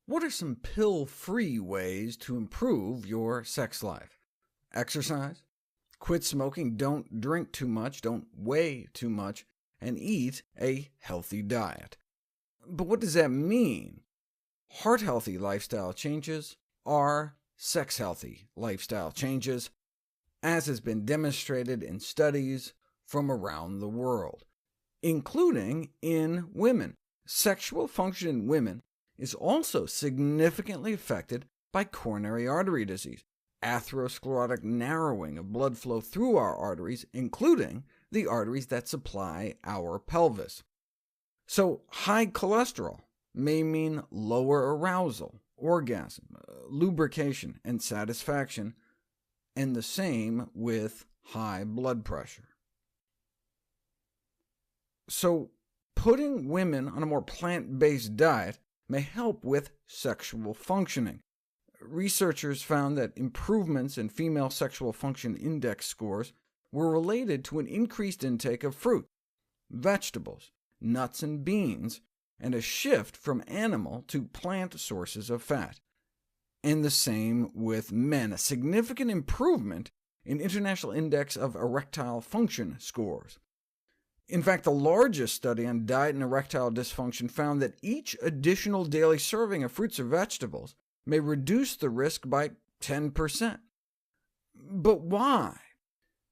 What are some pill-free ways to improve your sex life? Exercise, quit smoking, don't drink too much, don't weigh too much, and eat a healthy diet. But what does that mean? Heart-healthy lifestyle changes are sex-healthy lifestyle changes, as has been demonstrated in studies from around the world, including in women. Sexual function in women is also significantly affected by coronary artery disease, atherosclerotic narrowing of blood flow through our arteries, including the arteries that supply our pelvis. So high cholesterol may mean lower arousal, orgasm, lubrication, and satisfaction, and the same with high blood pressure. So putting women on a more plant-based diet may help with sexual functioning. Researchers found that improvements in female sexual function index scores were related to an increased intake of fruit, vegetables, nuts and beans, and a shift from animal to plant sources of fat. And the same with men, a significant improvement in International Index of Erectile Function scores. In fact, the largest study on diet and erectile dysfunction found that each additional daily serving of fruits or vegetables may reduce the risk by 10%. But why?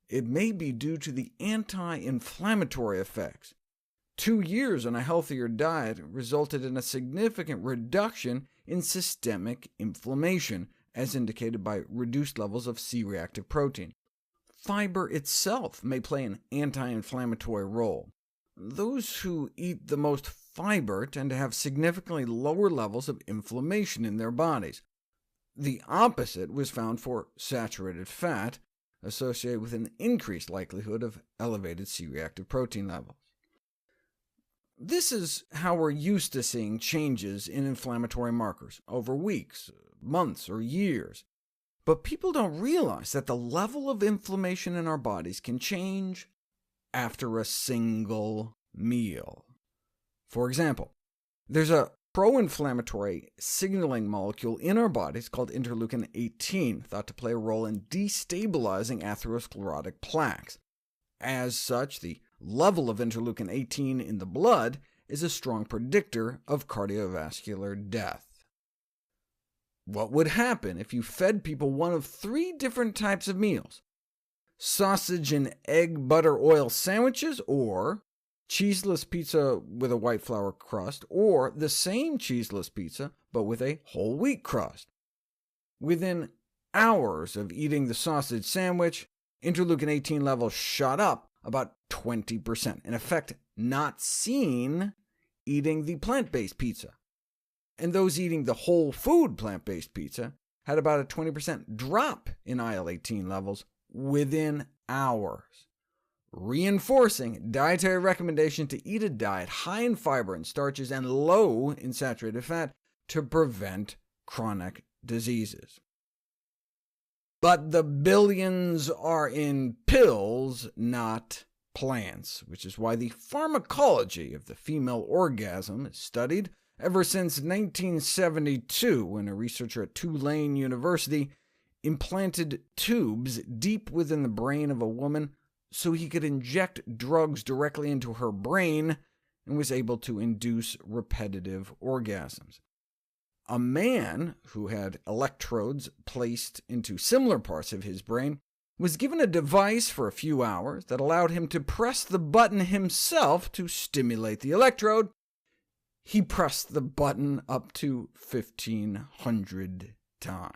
It may be due to the anti-inflammatory effects. 2 years on a healthier diet resulted in a significant reduction in systemic inflammation, as indicated by reduced levels of C-reactive protein. Fiber itself may play an anti-inflammatory role. Those who eat the most fiber tend to have significantly lower levels of inflammation in their bodies. The opposite was found for saturated fat, associated with an increased likelihood of elevated C-reactive protein levels. This is how we're used to seeing changes in inflammatory markers over weeks, months, or years. But people don't realize that the level of inflammation in our bodies can change after a single meal. For example, there's a pro-inflammatory signaling molecule in our bodies called interleukin-18, thought to play a role in destabilizing atherosclerotic plaques. As such, the level of interleukin-18 in the blood is a strong predictor of cardiovascular death. What would happen if you fed people one of 3 different types of meals? Sausage and egg butter oil sandwiches, or cheeseless pizza with a white flour crust, or the same cheeseless pizza, but with a whole wheat crust. Within hours of eating the sausage sandwich, interleukin-18 levels shot up about 20%, an effect not seen eating the plant-based pizza. And those eating the whole food plant-based pizza had about a 20% drop in IL-18 levels within hours, reinforcing dietary recommendation to eat a diet high in fiber and starches and low in saturated fat to prevent chronic diseases. But the billions are in pills, not plants, which is why the pharmacology of the female orgasm is studied ever since 1972, when a researcher at Tulane University implanted tubes deep within the brain of a woman so he could inject drugs directly into her brain, and was able to induce repetitive orgasms. A man who had electrodes placed into similar parts of his brain was given a device for a few hours that allowed him to press the button himself to stimulate the electrode. He pressed the button up to 1,500 times.